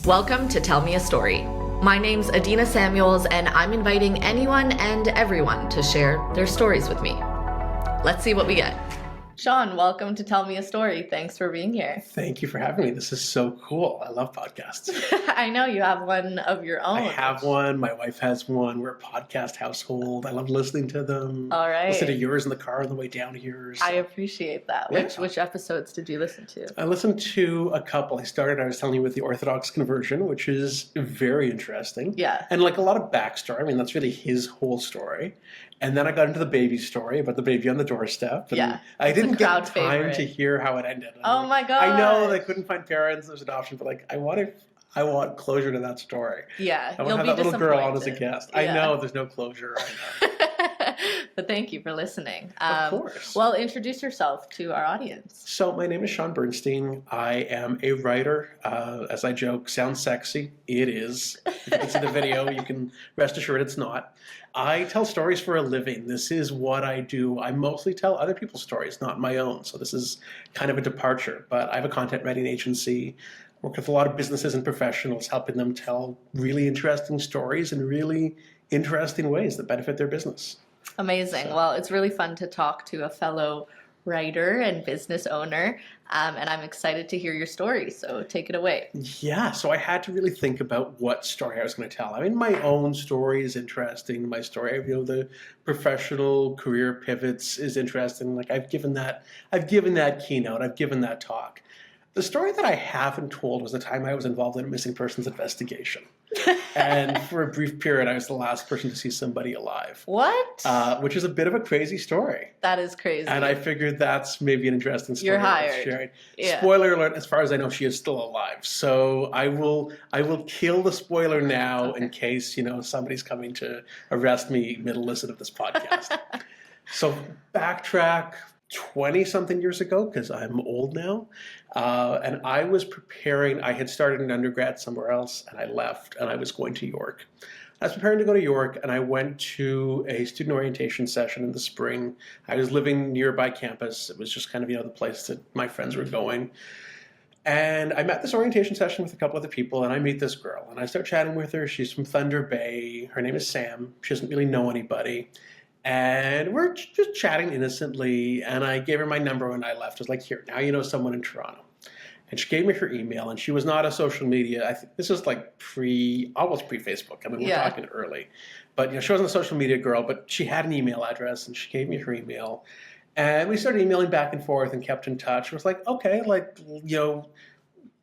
Welcome to Tell Me a Story. My name's Adina Samuels, and I'm inviting anyone and everyone to share their stories with me. Let's see what we get. Shaun, welcome to Tell Me a Story. Thanks for being here. Thank you for having me. This is so cool. I love podcasts. I know you have one of your own. I have one. My wife has one. We're a podcast household. I love listening to them. All right. Listen to yours in the car on the way down here. So. I appreciate that. Yeah. Which episodes did you listen to? I listened to a couple. I was telling you, with the Orthodox conversion, which is very interesting. Yeah. And like a lot of backstory. I mean, that's really his whole story. And then I got into the baby story about the baby on the doorstep. And yeah. I didn't get time favorite. to hear how it ended. Oh my God. I know they couldn't find parents. There's an option, but like I want closure to that story. Yeah. I want to have that little girl on as a guest. Yeah. I know there's no closure right now. But thank you for listening. Of course. Well, introduce yourself to our audience. So my name is Shaun Bernstein. I am a writer. As I joke, sounds sexy. It is. If you can see the video, you can rest assured it's not. I tell stories for a living. This is what I do. I mostly tell other people's stories, not my own. So this is kind of a departure. But I have a content writing agency. Work with a lot of businesses and professionals, helping them tell really interesting stories in really interesting ways that benefit their business. Amazing. So. Well, it's really fun to talk to a fellow writer and business owner, and I'm excited to hear your story, so take it away. Yeah, so I had to really think about what story I was going to tell. I mean, my own story is interesting. My story, the professional career pivots is interesting. Like I've given that keynote, I've given that talk. The story that I haven't told was the time I was involved in a missing persons investigation. And for a brief period, I was the last person to see somebody alive. What? Which is a bit of a crazy story. That is crazy. And I figured that's maybe an interesting story. You're hired. Yeah. Spoiler alert, as far as I know, she is still alive. So I will kill the spoiler now in case, somebody's coming to arrest me mid-listen of this podcast. So backtrack 20-something years ago, because I'm old now, and I was preparing. I had started an undergrad somewhere else, and I left, and I was going to York. I was preparing to go to York, and I went to a student orientation session in the spring. I was living nearby campus. It was just kind of, the place that my friends were going. And I met this orientation session with a couple other people, and I meet this girl, and I start chatting with her. She's from Thunder Bay. Her name is Sam. She doesn't really know anybody. And we're just chatting innocently, and I gave her my number when I left. I was like, here, now you know someone in Toronto. And she gave me her email, and she was not a social media. I think this was like almost pre-Facebook. I mean, we're talking early. But, she wasn't a social media girl, but she had an email address, and she gave me her email. And we started emailing back and forth and kept in touch. I was like, okay,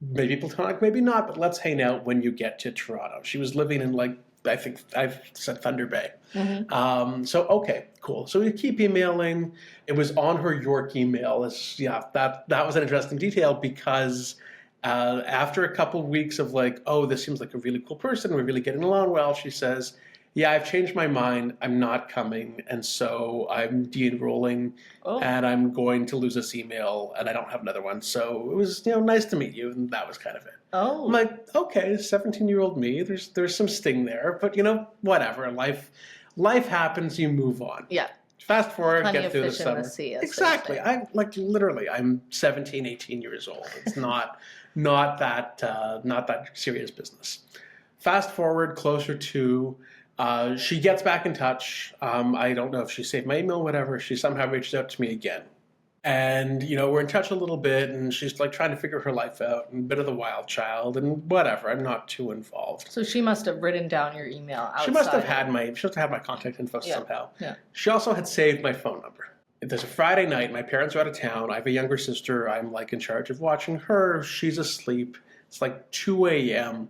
maybe platonic, maybe not, but let's hang out when you get to Toronto. She was living in I think I've said Thunder Bay. Mm-hmm. So, okay, cool. So we keep emailing. It was on her York email. That was an interesting detail because after a couple weeks of this seems like a really cool person, we're really getting along well, she says, yeah, I've changed my mind. I'm not coming. And so I'm de-enrolling and I'm going to lose this email and I don't have another one. So it was, nice to meet you. And that was kind of it. Oh. I'm like, okay, 17-year-old me, there's some sting there, but whatever. Life happens, you move on. Yeah. Fast forward, Plenty get through the summer. Exactly. I'm 17, 18 years old. It's not that serious business. Fast forward closer to she gets back in touch. I don't know if she saved my email, whatever. She somehow reached out to me again. And, we're in touch a little bit, and she's trying to figure her life out, and a bit of the wild child, and whatever. I'm not too involved. So she must have written down your email outside. She must have had my contact info somehow. Yeah. She also had saved my phone number. There's a Friday night. My parents are out of town. I have a younger sister. I'm in charge of watching her. She's asleep. It's 2 a.m.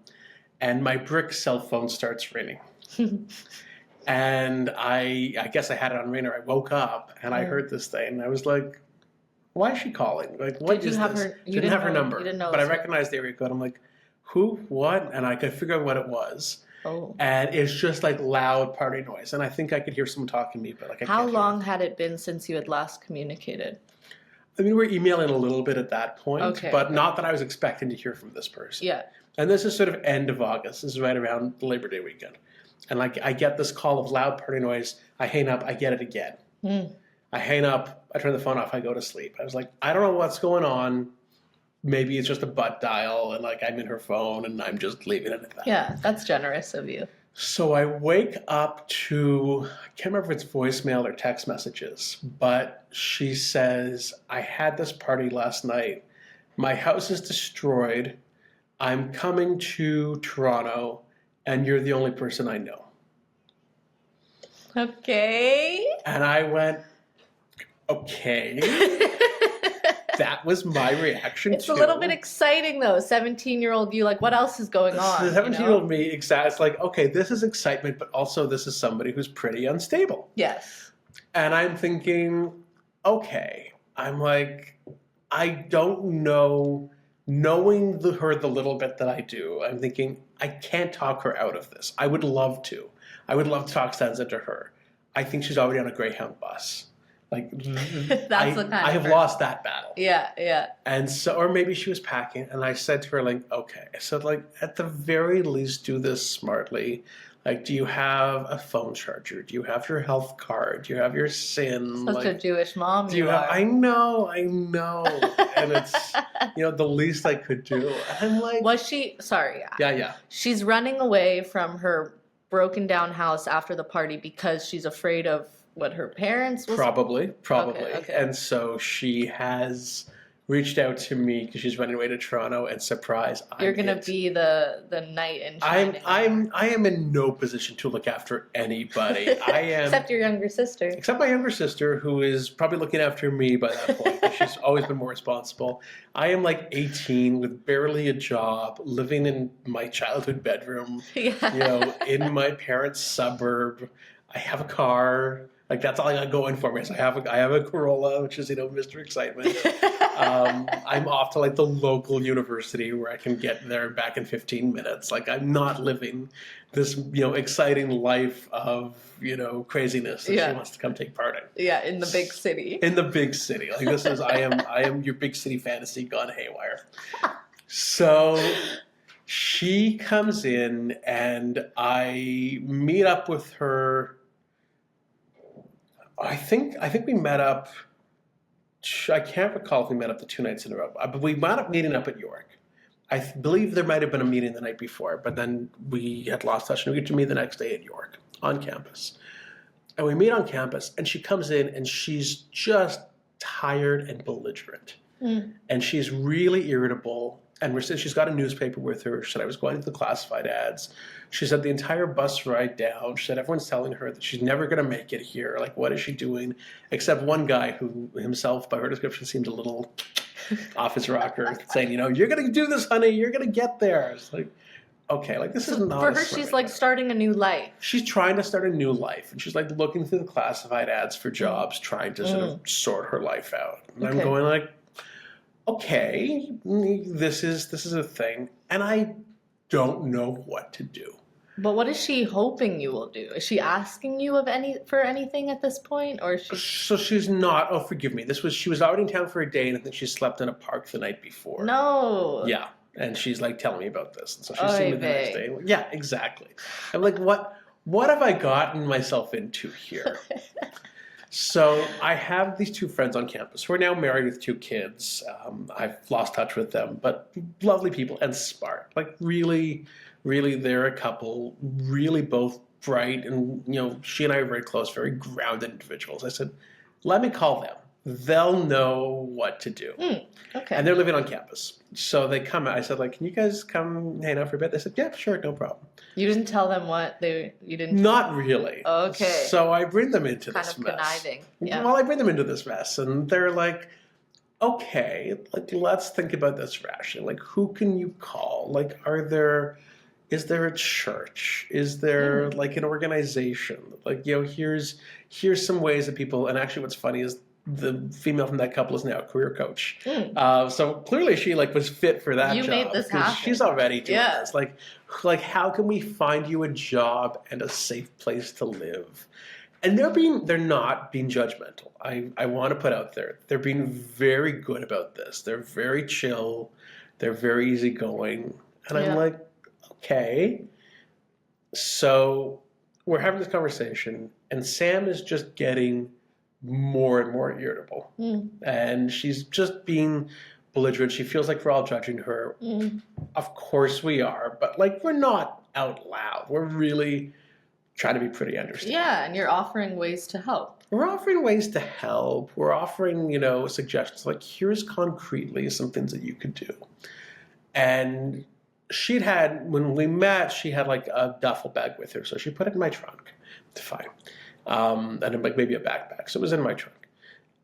and my brick cell phone starts ringing. And I guess I had it on ring, or I woke up and I heard this thing, and I was like, why is she calling? What is this? You didn't have her number. You didn't know, but I recognized the area code. I'm like, who? What? And I could figure out what it was. Oh. And it's just loud party noise. And I think I could hear someone talking to me, but How long had it been since you had last communicated? I mean, we're emailing a little bit at that point, but not that I was expecting to hear from this person. Yeah. And this is sort of end of August. This is right around the Labor Day weekend. And I get this call of loud party noise. I hang up. I get it again. I hang up, I turn the phone off, I go to sleep. I was like, I don't know what's going on. maybe it's just a butt dial and like I'm in her phone and I'm just leaving it at that. Yeah, that's generous of you. So I wake up to, I can't remember if it's voicemail or text messages, but she says, I had this party last night. My house is destroyed. I'm coming to Toronto and you're the only person I know. Okay. And I went, okay. That was my reaction. It's a little bit exciting though. 17-year-old you, like, what else is going on? The 17-year-old me, exactly. It's like, okay, this is excitement, but also this is somebody who's pretty unstable. Yes. And I'm thinking, okay. I'm like, I don't know. Knowing her the little bit that I do, I'm thinking, I can't talk her out of this. I would love to. I would love to talk sense into her. I think she's already on a Greyhound bus. Like, I have lost that battle. Yeah, yeah. And so, or maybe she was packing, and I said to her, like, okay. I said, like, at the very least, do this smartly. Like, do you have a phone charger? Do you have your health card? Do you have your SIM? Such a Jewish mom do you have? I know. And it's, the least I could do. And I'm like, was she? Sorry. Yeah. She's running away from her broken down house after the party because she's afraid of what her parents was. Probably. Okay. And so she has reached out to me because she's running away to Toronto, and surprise, you're gonna be the knight in shining. I am in no position to look after anybody. I am except your younger sister. Except my younger sister, who is probably looking after me by that point. She's always been more responsible. I am like 18 with barely a job, living in my childhood bedroom. Yeah. In my parents' suburb. I have a car. Like, that's all I got going for me. So I have a Corolla, which is, Mr. Excitement. I'm off to like the local university where I can get there back in 15 minutes. Like, I'm not living this, exciting life of, craziness that she wants to come take part in. Yeah, in the big city. In the big city. Like, this is, I am your big city fantasy gone haywire. So she comes in and I meet up with her. I think we met up. I can't recall if we met up the 2 nights in a row, but we wound up meeting up at York. I believe there might have been a meeting the night before, but then we had lost touch, and we get to meet the next day at York on campus. And we meet on campus, and she comes in, and she's just tired and belligerent. And she's really irritable. And she's got a newspaper with her. She said, I was going to the classified ads. She said the entire bus ride down. She said everyone's telling her that she's never going to make it here. Like, what is she doing? Except one guy who himself, by her description, seemed a little off his rocker, saying, you're going to do this, honey. You're going to get there. It's like, okay, like, this is not for her. She's like starting a new life. She's trying to start a new life, and she's like looking through the classified ads for jobs, trying to sort of sort her life out. And I'm going like, okay, this is a thing, and I don't know what to do. But what is she hoping you will do? Is she asking you for anything at this point, or is she? So she's not. Oh, forgive me. She was already in town for a day, and I think she slept in a park the night before. No. Yeah, and she's like telling me about this, and so she's seeing me the next day. Yeah, exactly. I'm like, what have I gotten myself into here? So I have these 2 friends on campus who are now married with 2 kids. I've lost touch with them, but lovely people and smart. Like, really, really, they're a couple, really both bright. And, she and I are very close, very grounded individuals. I said, let me call them. They'll know what to do. Okay. And they're living on campus. So they come out. I said, like, can you guys come hang out for a bit? They said, yeah, sure, no problem. You didn't tell them you didn't? Not really. Okay. So I bring them into this mess. Kind of conniving. Yeah. Well, I bring them into this mess, and they're like, okay, like, let's think about this rationally. Like, who can you call? Like, is there a church? Is there like an organization? Like, here's some ways that people, and actually what's funny is the female from that couple is now a career coach. So clearly she was fit for that job. You made this happen. She's already doing this. Like, how can we find you a job and a safe place to live? And they're not being judgmental. I want to put out there, they're being very good about this. They're very chill. They're very easygoing. And I'm like, okay. So we're having this conversation, and Sam is just getting more and more irritable. And she's just being belligerent. She feels like we're all judging her. Of course we are, but like we're not out loud. We're really trying to be pretty understanding. Yeah, and you're offering ways to help. We're offering ways to help. We're offering, suggestions like here's concretely some things that you could do. And when we met, she had like a duffel bag with her. So she put it in my trunk. Fine. And then like maybe a backpack. So it was in my trunk.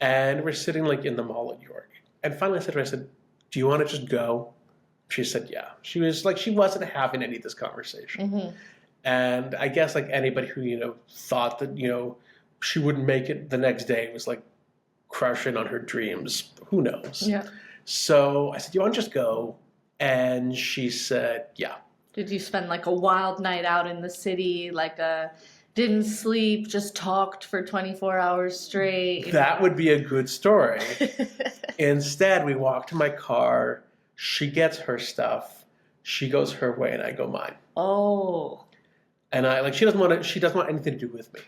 And we're sitting like in the mall at York. And finally I said, do you want to just go? She said, yeah. She was like, she wasn't having any of this conversation. Mm-hmm. And I guess like anybody who, thought that, she wouldn't make it the next day was like crushing on her dreams. Who knows? Yeah. So I said, do you want to just go? And she said, yeah. Did you spend like a wild night out in the city, didn't sleep, just talked for 24 hours straight? That would be a good story. Instead, we walk to my car. She gets her stuff. She goes her way and I go mine. Oh. And she doesn't want anything to do with me.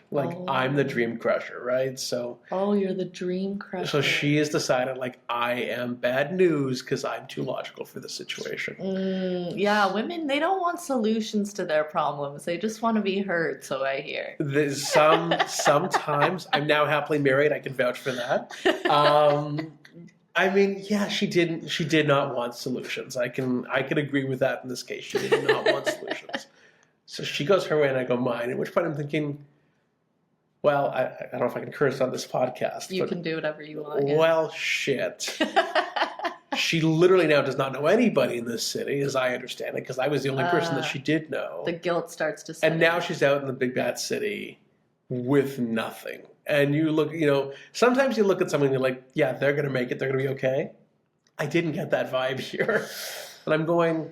I'm the dream crusher, right? So. Oh, you're the dream crusher. So she has decided I am bad news because I'm too logical for the situation. Yeah, women, they don't want solutions to their problems. They just want to be heard, so I hear. Sometimes I'm now happily married. I can vouch for that. She did not want solutions. I can agree with that in this case. She did not want solutions. So she goes her way and I go mine, at which point I'm thinking, well, I don't know if I can curse on this podcast. You can do whatever you want. Yeah. Well, shit. She literally now does not know anybody in this city, as I understand it, because I was the only person that she did know. The guilt starts to set And now she's out in the big bad city with nothing. And you look, sometimes you look at someone and you're like, yeah, they're going to make it. They're going to be okay. I didn't get that vibe here. And I'm going,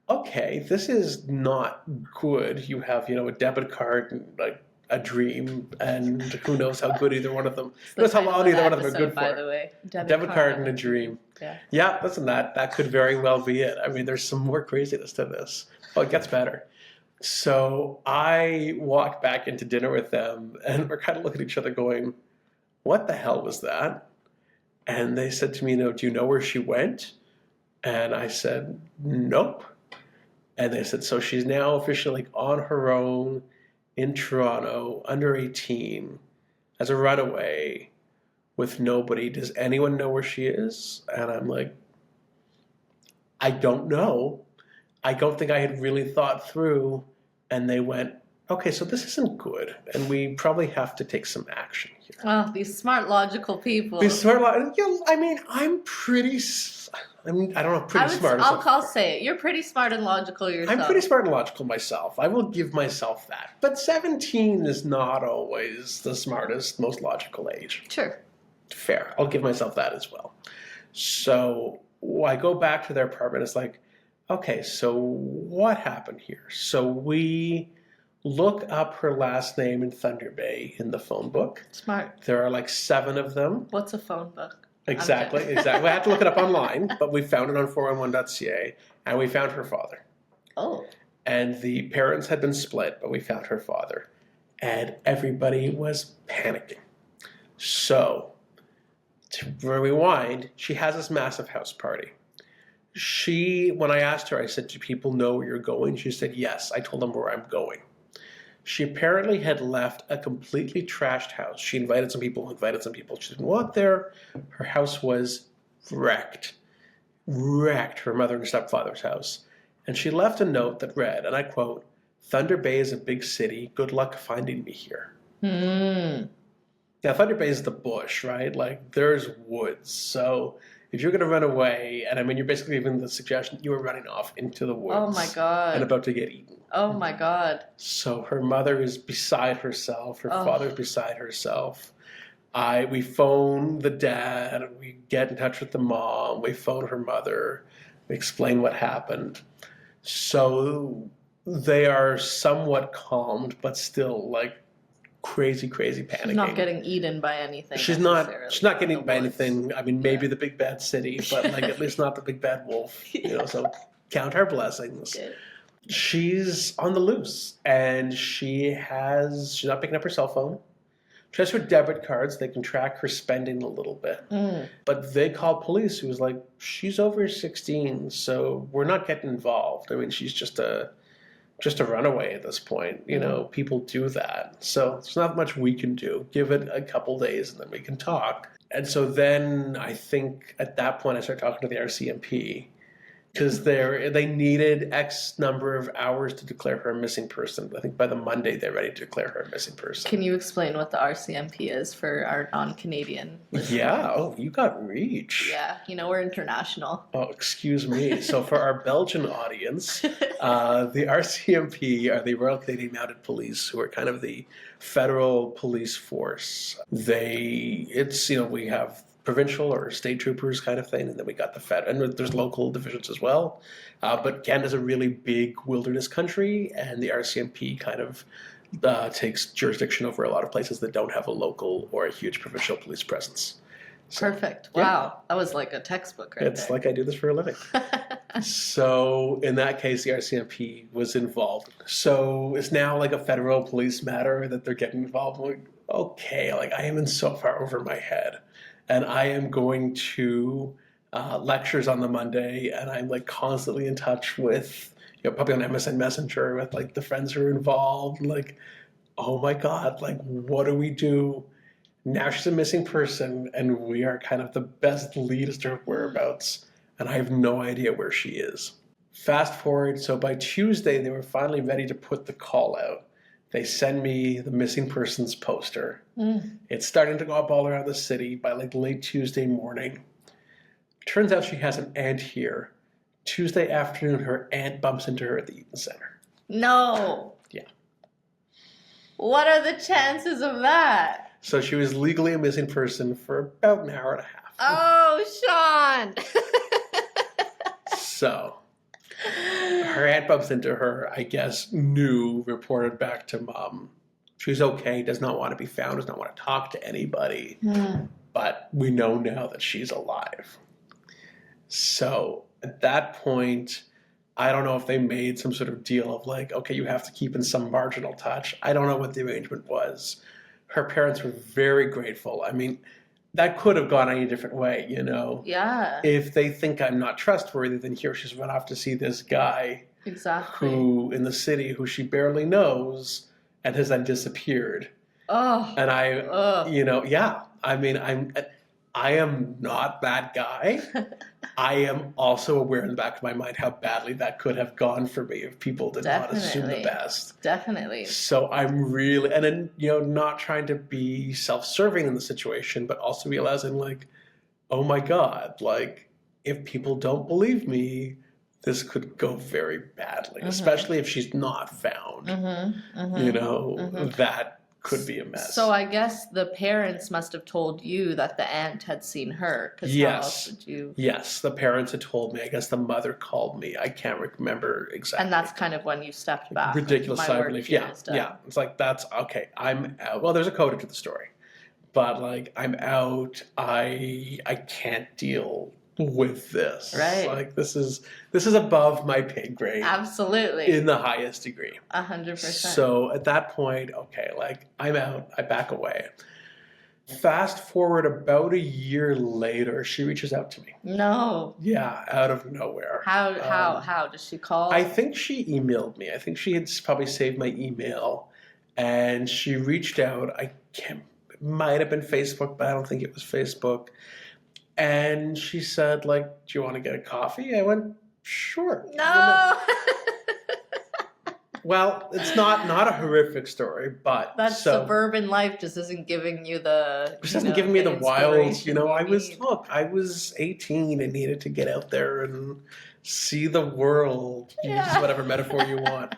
okay, this is not good. You have, a debit card and a dream, and who knows how good either one of them. That's how long either one of them are good by for. The way, debit card and a dream. Yeah. Listen, that could very well be it. I mean, there's some more craziness to this. Oh, it gets better. So I walk back into dinner with them, and we're kind of looking at each other, going, "What the hell was that?" And they said to me, "Do you know where she went?" And I said, "Nope." And they said, so she's now officially on her own in Toronto, under 18, as a runaway, with nobody. Does anyone know where she is? And I'm like, I don't know. I don't think I had really thought through. And they went, okay, so this isn't good. And we probably have to take some action here. Oh, these smart, logical people. I'm pretty... I don't know, smart. I'll say it. You're pretty smart and logical yourself. I'm pretty smart and logical myself. I will give myself that. But 17 is not always the smartest, most logical age. Sure. Fair. I'll give myself that as well. So I go back to their apartment. It's like, okay, so what happened here? So we look up her last name in Thunder Bay in the phone book. Smart. There are 7 of them. What's a phone book? Exactly. We had to look it up online, but we found it on 411.ca, and we found her father. Oh. And the parents had been split, but we found her father. And everybody was panicking. So, to rewind, she has this massive house party. When I asked her, I said, do people know where you're going? She said, yes. I told them where I'm going. She apparently had left a completely trashed house. She invited some people. She didn't want there. Her house was wrecked. Her mother and stepfather's house. And she left a note that read, and I quote, Thunder Bay is a big city. Good luck finding me here. Now, Thunder Bay is the bush, right? There's woods. So if you're going to run away, and you're basically giving the suggestion you were running off into the woods. Oh, my God. And about to get eaten. Oh, my God. So her mother is beside herself. Her father's beside herself. We phone the dad. We get in touch with the mom. We phone her mother. We explain what happened. So they are somewhat calmed, but still crazy panicking. She's not getting eaten by anything. She's not getting eaten by anything. Maybe the big bad city, but at least not the big bad wolf. So count our blessings. Good. She's on the loose, and she's not picking up her cell phone. She has her debit cards. They can track her spending a little bit. But they called police who was like, she's over 16, so we're not getting involved. I mean, she's just a runaway at this point. You know, people do that. So there's not much we can do. Give it a couple days and then we can talk. And so then I think at that point I started talking to the RCMP because they needed X number of hours to declare her a missing person. I think by the Monday they're ready to declare her a missing person. Can you explain what the RCMP is for our non-Canadian listeners? Yeah. Oh, you got reach. Yeah, we're international. Oh, excuse me. So for our Belgian audience, the RCMP are the Royal Canadian Mounted Police, who are kind of the federal police force. We have provincial or state troopers kind of thing, and then we got the Fed, and there's local divisions as well. But Canada's a really big wilderness country, and the RCMP kind of takes jurisdiction over a lot of places that don't have a local or a huge provincial police presence. So, perfect. Wow. That was like a textbook right it's like I do this for a living. So in that case, the RCMP was involved. So it's now like a federal police matter that they're getting involved. I'm like, okay, like I am in so far over my head. And I am going to lectures on the Monday, and I'm like constantly in touch with, probably on MSN Messenger with like the friends who are involved. Like, oh my God, like what do we do? Now she's a missing person, and we are kind of the best lead as to her whereabouts, and I have no idea where she is. Fast forward, so by Tuesday, they were finally ready to put the call out. They send me the missing persons poster. It's starting to go up all around the city by like late Tuesday morning. Turns out she has an aunt here. Tuesday afternoon, her aunt bumps into her at the Eaton Center. No. Yeah. What are the chances of that? So she was legally a missing person for about an hour and a half. Oh, Shaun! So her aunt bumps into her, I guess, reported back to mom. She's okay, does not want to be found, does not want to talk to anybody. But we know now that she's alive. So at that point, I don't know if they made some sort of deal of like, okay, you have to keep in some marginal touch. I don't know what the arrangement was. Her parents were very grateful. I mean, that could have gone any different way, Yeah. If they think I'm not trustworthy, then here she's run off to see this guy. Exactly. Who in the city who she barely knows and has then disappeared. Oh. And I mean, I am not that guy. I am also aware in the back of my mind how badly that could have gone for me if people did not assume the best. Definitely. So I'm really, and then, not trying to be self-serving in the situation, but also realizing like, oh my God, like if people don't believe me, this could go very badly, especially if she's not found. That could be a mess. So I guess the parents must have told you that the aunt had seen her. Yes. How else would you? Yes, the parents had told me. I guess the mother called me. I can't remember exactly. And that's kind of when you stepped back. Ridiculous sigh of relief. Yeah. It's like, that's okay. I'm out. Well, there's a coda to the story. But like, I'm out. I can't deal with this. Right. Like this is above my pay grade. Absolutely. In the highest degree. 100%. So at that point, okay, like I'm out, I back away. Fast forward about a year later, she reaches out to me. No. Yeah, out of nowhere. How does she call? I think she emailed me. I think she had probably saved my email, and she reached out. It might have been Facebook, but I don't think it was Facebook. And she said, like, do you want to get a coffee? I went, sure. No. Well, it's not a horrific story, but that suburban life just isn't giving you the. Just doesn't give me the wild. I was 18 and needed to get out there and see the world. Use whatever metaphor you want.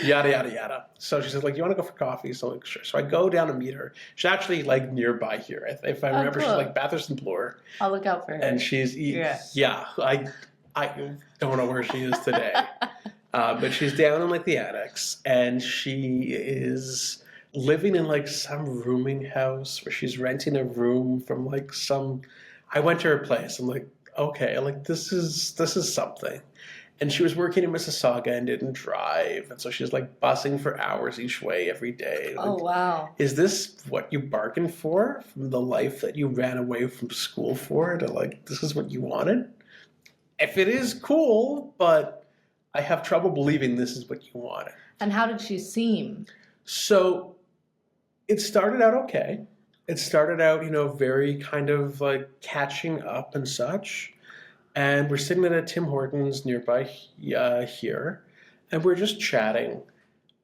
Yada yada yada. So she says, like, you want to go for coffee? So I'm like, sure. So I go down to meet her. She's actually like nearby here. If I remember, cool. She's like Bathurst and Bloor. I'll look out for her. And she's I don't know where she is today. But she's down in like the attics, and she is living in like some rooming house where she's renting a room from like some. I went to her place. I'm like, okay, like this is something, And she was working in Mississauga and didn't drive. And so she was like busing for hours each way every day. Oh, Like, wow. is this what you bargained for from the life that you ran away from school for? To like, this is what you wanted? If it is, cool, but I have trouble believing this is what you wanted. And how did she seem? So it started out okay. It started out, very kind of like catching up and such. And we're sitting at a Tim Hortons nearby here, and we're just chatting.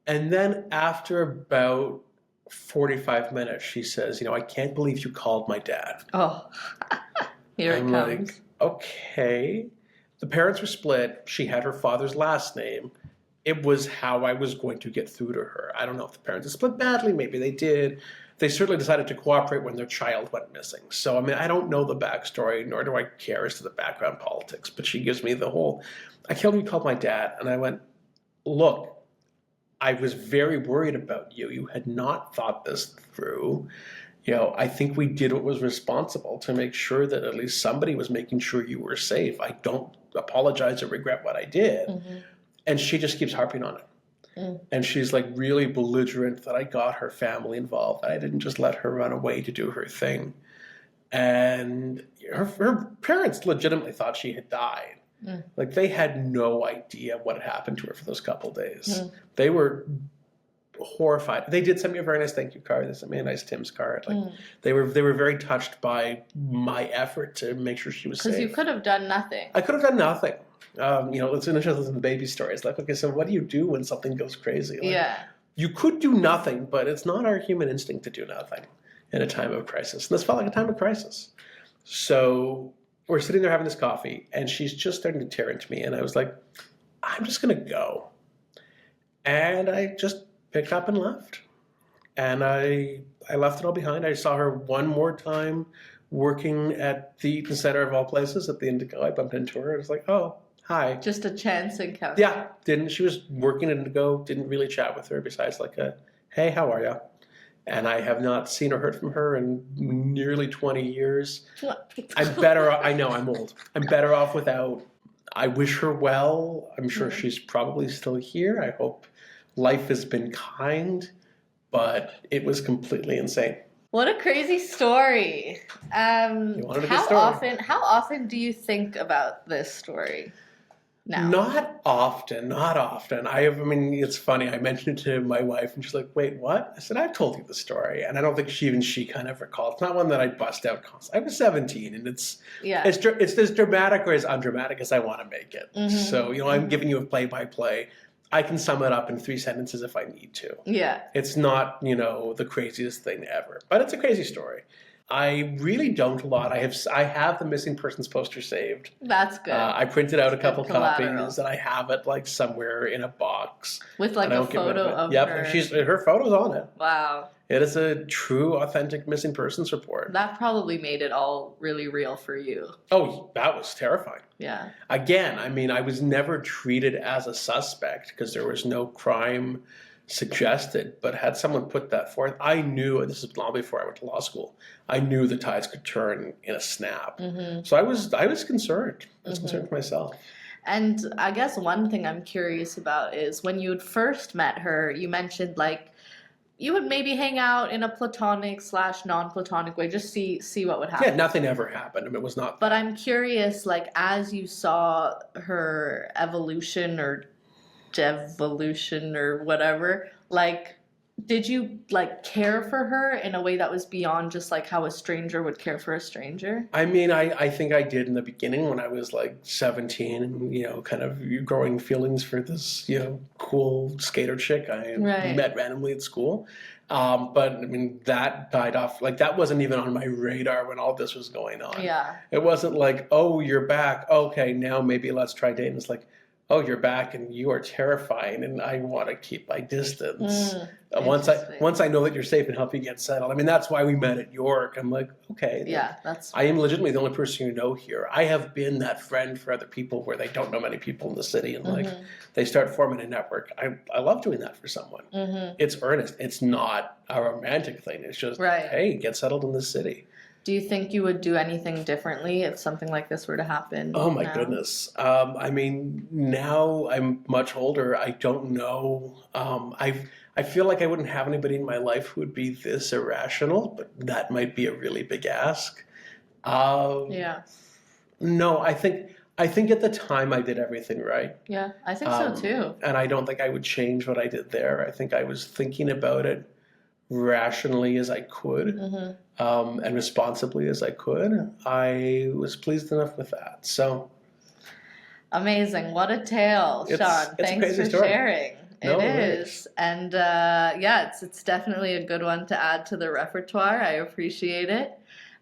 And then after about 45 minutes, she says, I can't believe you called my dad. Oh, here it I'm comes. like, okay. The parents were split. She had her father's last name. It was how I was going to get through to her. I don't know if the parents had split badly. Maybe they did. They certainly decided to cooperate when their child went missing. So, I don't know the backstory, nor do I care as to the background politics. But she gives me the whole, I can't believe you called my dad. And I went, look, I was very worried about you. You had not thought this through. I think we did what was responsible to make sure that at least somebody was making sure you were safe. I don't apologize or regret what I did. Mm-hmm. And she just keeps harping on it. And she's like really belligerent that I got her family involved. I didn't just let her run away to do her thing. And her parents legitimately thought she had died. Like they had no idea what had happened to her for those couple days. They were horrified. They did send me a very nice thank you card. They sent me a nice Tim's card. Like they were very touched by my effort to make sure she was safe. Because you could have done nothing. I could have done nothing. It's interesting in the baby story. It's like, okay, so what do you do when something goes crazy? Like, you could do nothing, but it's not our human instinct to do nothing in a time of crisis. And this felt like a time of crisis. So we're sitting there having this coffee, and she's just starting to tear into me. And I was like, I'm just going to go. And I just picked up and left. And I left it all behind. I saw her one more time working at the Eaton Center of all places at the Indigo. I bumped into her. I was like, oh, hi. Just a chance encounter. Yeah, she was working at Indigo, didn't really chat with her besides like hey, how are you? And I have not seen or heard from her in nearly 20 years. I know, I'm old. I'm better off without. I wish her well. I'm sure she's probably still here. I hope life has been kind, but it was completely insane. What a crazy story. You wanted a good story. How often do you think about this story now? Not often. It's funny. I mentioned it to my wife and she's like, wait, what? I said, I've told you the story. And I don't think she kind of recalls. It's not one that I bust out constantly. I was 17 and it's as dramatic or as undramatic as I want to make it. Mm-hmm. So, I'm giving you a play-by-play. I can sum it up in 3 sentences if I need to. Yeah. It's not, the craziest thing ever, but it's a crazy story. I really don't a lot. I have the missing persons poster saved. That's good. I printed out a couple copies and I have it like somewhere in a box. With like a photo of her. Yep, her photo's on it. Wow. It is a true, authentic missing persons report. That probably made it all really real for you. Oh, that was terrifying. Yeah. Again, I was never treated as a suspect because there was no crime suggested, but had someone put that forth, I knew, and this is long before I went to law school, I knew the tides could turn in a snap. Mm-hmm. So I was concerned. I was concerned for myself. And I guess one thing I'm curious about is when you had first met her, you mentioned like you would maybe hang out in a platonic / non-platonic way, just see what would happen. Yeah, nothing ever happened. It was not. But I'm curious, like as you saw her evolution or devolution or whatever, like did you like care for her in a way that was beyond just like how a stranger would care for a stranger? I think I did in the beginning when I was like 17 and kind of growing feelings for this cool skater chick I met randomly at school, but that died off. Like that wasn't even on my radar when all this was going on. Yeah, it wasn't like, oh, you're back, okay, now maybe let's try dating. It's like, oh, you're back and you are terrifying and I want to keep my distance. Once I know that you're safe and help you get settled. That's why we met at York. I'm like, okay. Yeah, I am legitimately the only person you know here. I have been that friend for other people where they don't know many people in the city and like they start forming a network. I love doing that for someone. Mm-hmm. It's earnest. It's not a romantic thing. It's just, hey, get settled in this city. Do you think you would do anything differently if something like this were to happen? Oh my now? goodness. I mean, now I'm much older. I don't know. I feel like I wouldn't have anybody in my life who would be this irrational, but that might be a really big ask. Yeah. No, I think at the time I did everything right. Yeah, I think so too. And I don't think I would change what I did there. I think I was thinking about it rationally as I could, and responsibly as I could. I was pleased enough with that. So amazing. What a tale, Shaun. It's Thanks for story. sharing. No, it is. And yeah, it's definitely a good one to add to the repertoire. I appreciate it.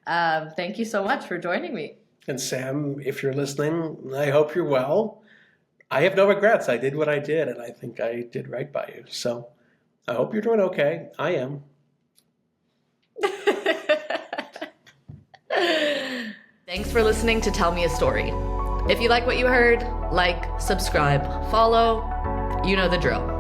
Thank you so much for joining me. And Sam, if you're listening, I hope you're well. I have no regrets. I did what I did, and I think I did right by you. So I hope you're doing okay. I am. Thanks for listening to Tell Me a Story. If you like what you heard, like, subscribe, follow. You know the drill.